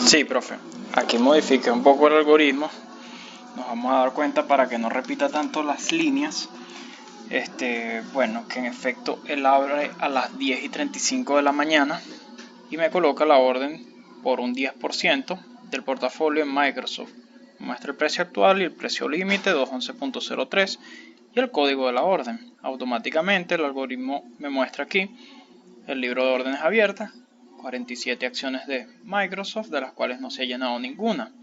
Sí, profe. Aquí modifiqué un poco el algoritmo. Nos vamos a dar cuenta para que no repita tanto las líneas. Bueno, que en efecto él abre a las 10:35 de la mañana y me coloca la orden por un 10% del portafolio en Microsoft. Muestra el precio actual y el precio límite 211.03 y el código de la orden. Automáticamente el algoritmo me muestra aquí el libro de órdenes abiertas, 47 acciones de Microsoft, de las cuales no se ha llenado ninguna.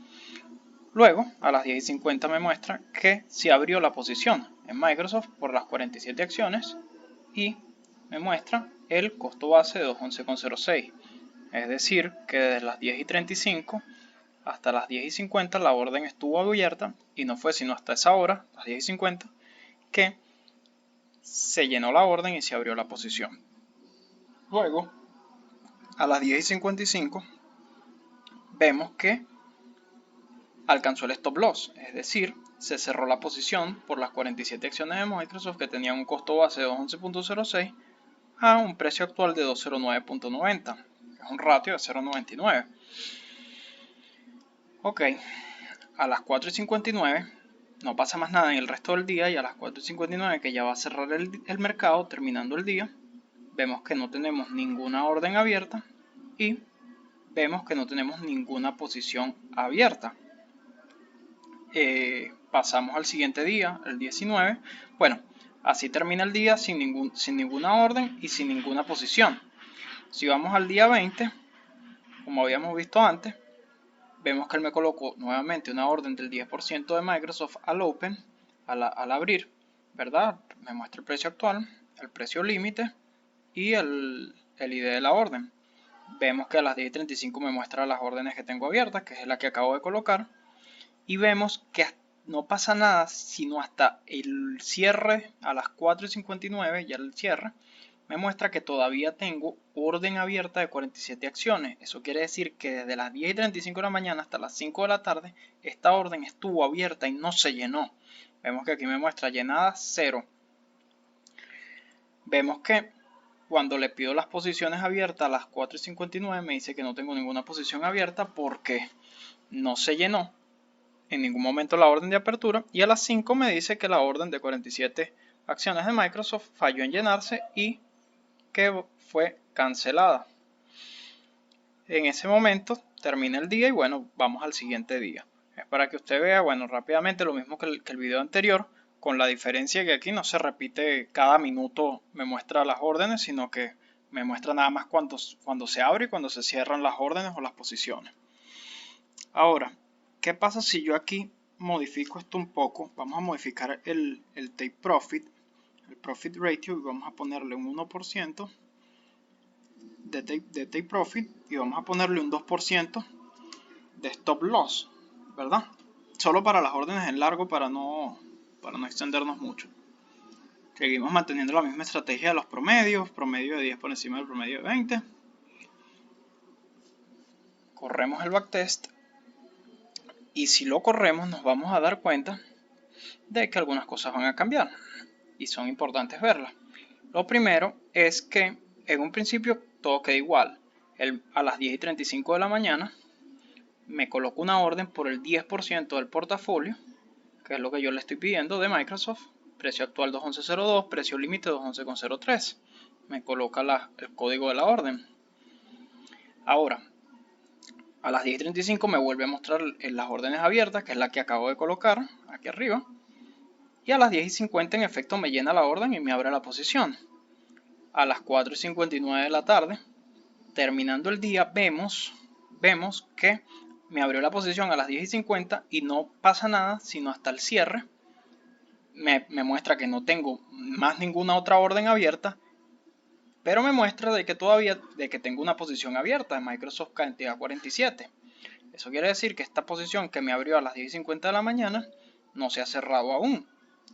Luego, a las 10:50 me muestra que se abrió la posición en Microsoft por las 47 acciones y me muestra el costo base de 211.06. Es decir, que desde las 10:35 hasta las 10:50 la orden estuvo abierta y no fue sino hasta esa hora, las 10:50, que se llenó la orden y se abrió la posición. Luego, a las 10:55 vemos que alcanzó el stop loss, es decir, se cerró la posición por las 47 acciones de Microsoft que tenían un costo base de 211.06 a un precio actual de 209.90, que es un ratio de 0.99. Ok, a las 4:59 no pasa más nada en el resto del día y a las 4:59, que ya va a cerrar el mercado terminando el día, vemos que no tenemos ninguna orden abierta y vemos que no tenemos ninguna posición abierta. Pasamos al siguiente día, el 19. Bueno, así termina el día sin ninguna orden y sin ninguna posición. Si vamos al día 20, como habíamos visto antes, vemos que él me colocó nuevamente una orden del 10% de Microsoft al open, al abrir, ¿verdad? Me muestra el precio actual, el precio límite y el ID de la orden. Vemos que a las 10:35 me muestra las órdenes que tengo abiertas, que es la que acabo de colocar, y vemos que no pasa nada sino hasta el cierre a las 4:59, ya el cierre, me muestra que todavía tengo orden abierta de 47 acciones. Eso quiere decir que desde las 10:35 de la mañana hasta las 5 de la tarde, esta orden estuvo abierta y no se llenó. Vemos que aquí me muestra llenada 0. Vemos que cuando le pido las posiciones abiertas a las 4:59 me dice que no tengo ninguna posición abierta porque no se llenó en ningún momento la orden de apertura, y a las 5 me dice que la orden de 47 acciones de Microsoft falló en llenarse y que fue cancelada. En ese momento termina el día y bueno, vamos al siguiente día. Es para que usted vea, bueno, rápidamente lo mismo que el video anterior, con la diferencia que aquí no se repite cada minuto me muestra las órdenes, sino que me muestra nada más cuando se abre y cuando se cierran las órdenes o las posiciones. Ahora, ¿qué pasa si yo aquí modifico esto un poco? Vamos a modificar el take profit, el profit ratio, y vamos a ponerle un 1% de take profit y vamos a ponerle un 2% de stop loss, ¿verdad? Solo para las órdenes en largo, para no extendernos mucho. Seguimos manteniendo la misma estrategia de los promedios, promedio de 10 por encima del promedio de 20. Corremos el backtest y si lo corremos nos vamos a dar cuenta de que algunas cosas van a cambiar y son importantes verlas. Lo primero es que en un principio todo queda igual. A las 10:35 de la mañana me coloco una orden por el 10% del portafolio, que es lo que yo le estoy pidiendo de Microsoft. Precio actual 211.02, precio límite 211.03. Me coloca el código de la orden. Ahora, a las 10:35 me vuelve a mostrar las órdenes abiertas, que es la que acabo de colocar aquí arriba. Y a las 10:50 en efecto me llena la orden y me abre la posición. A las 4:59 de la tarde, terminando el día, vemos que me abrió la posición a las 10:50 y no pasa nada sino hasta el cierre. Me muestra que no tengo más ninguna otra orden abierta, pero me muestra de que tengo una posición abierta en Microsoft cantidad 47. Eso quiere decir que esta posición que me abrió a las 10:50 de la mañana no se ha cerrado aún,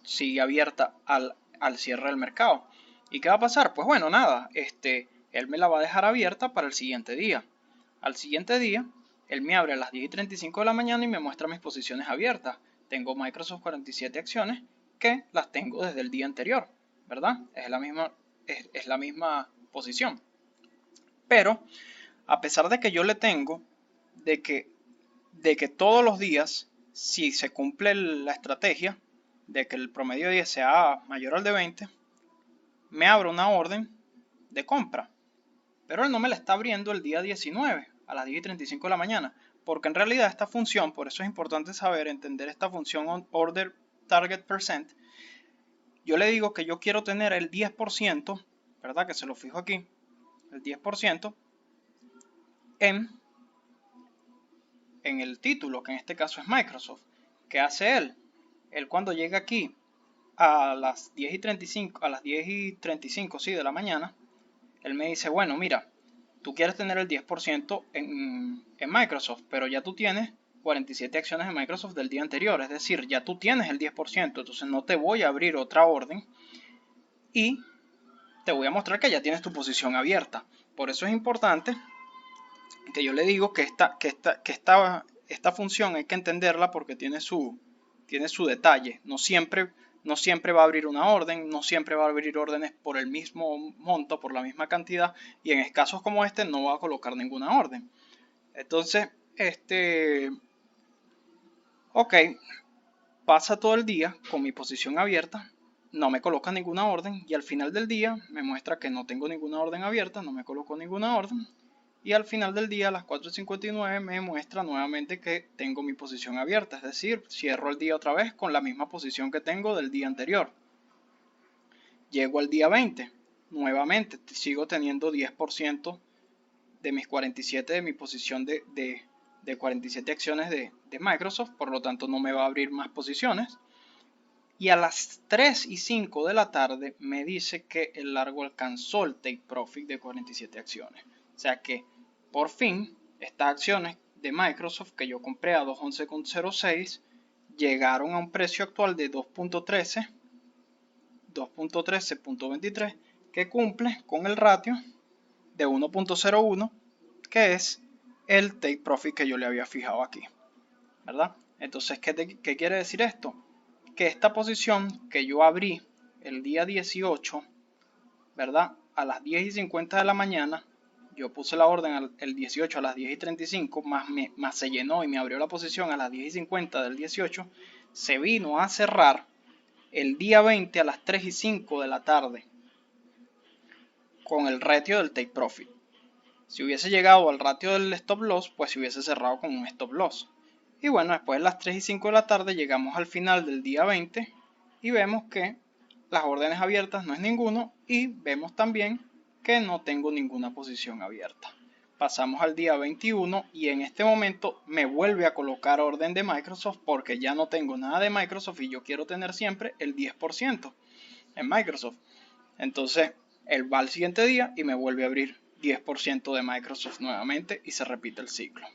sigue abierta al cierre del mercado. ¿Y qué va a pasar? Pues bueno, nada, él me la va a dejar abierta para el siguiente día. Al siguiente día, él me abre a las 10:35 de la mañana y me muestra mis posiciones abiertas. Tengo Microsoft 47 acciones que las tengo desde el día anterior, ¿verdad? Es la misma posición. Pero, a pesar de que yo le tengo de que todos los días, si se cumple la estrategia de que el promedio de 10 sea mayor al de 20, me abra una orden de compra. Pero él no me la está abriendo el día 19 a las 10:35 de la mañana, porque en realidad esta función, por eso es importante entender esta función order target percent. Yo le digo que yo quiero tener el 10%, ¿verdad? Que se lo fijo aquí, el 10% en el título, que en este caso es Microsoft. ¿Qué hace él? Él cuando llega aquí a las 10:35, sí, de la mañana, él me dice, bueno, mira, tú quieres tener el 10% en Microsoft, pero ya tú tienes 47 acciones de Microsoft del día anterior, es decir, ya tú tienes el 10%, entonces no te voy a abrir otra orden y te voy a mostrar que ya tienes tu posición abierta. Por eso es importante que yo le digo que esta función hay que entenderla porque tiene su detalle. No siempre va a abrir una orden, no siempre va a abrir órdenes por el mismo monto, por la misma cantidad, y en casos como este no va a colocar ninguna orden. Entonces, ok, pasa todo el día con mi posición abierta, no me coloca ninguna orden y al final del día me muestra que no tengo ninguna orden abierta, no me colocó ninguna orden. Y al final del día, a las 4:59, me muestra nuevamente que tengo mi posición abierta. Es decir, cierro el día otra vez con la misma posición que tengo del día anterior. Llego al día 20. Nuevamente, sigo teniendo 10% de mis 47 de mi posición de 47 acciones de Microsoft. Por lo tanto, no me va a abrir más posiciones. Y a las 3:05 de la tarde me dice que el largo alcanzó el take profit de 47 acciones. O sea que por fin estas acciones de Microsoft que yo compré a 2.11.06 llegaron a un precio actual de 2.13.23 que cumple con el ratio de 1.01 que es el take profit que yo le había fijado aquí, ¿verdad? Entonces, ¿qué quiere decir esto? Que esta posición que yo abrí el día 18, ¿verdad? A las 10:50 de la mañana, yo puse la orden el 18 a las 10:35, más se llenó y me abrió la posición a las 10:50 del 18, se vino a cerrar el día 20 a las 3:05 de la tarde con el ratio del take profit. Si hubiese llegado al ratio del stop loss, pues se hubiese cerrado con un stop loss. Y bueno, después de las 3:05 de la tarde llegamos al final del día 20 y vemos que las órdenes abiertas no es ninguno y vemos también que no tengo ninguna posición abierta. Pasamos al día 21 y en este momento me vuelve a colocar orden de Microsoft porque ya no tengo nada de Microsoft y yo quiero tener siempre el 10% en Microsoft. Entonces él va al siguiente día y me vuelve a abrir 10% de Microsoft nuevamente y se repite el ciclo.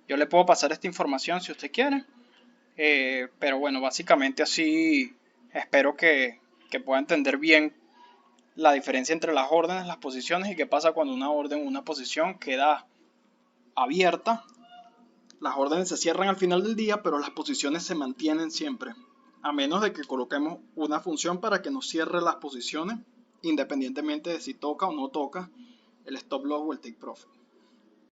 Yo le puedo pasar esta información si usted quiere, pero bueno, básicamente así espero que pueda entender bien la diferencia entre las órdenes, las posiciones y qué pasa cuando una orden, una posición queda abierta. Las órdenes se cierran al final del día, pero las posiciones se mantienen siempre, a menos de que coloquemos una función para que nos cierre las posiciones, independientemente de si toca o no toca el stop loss o el take profit.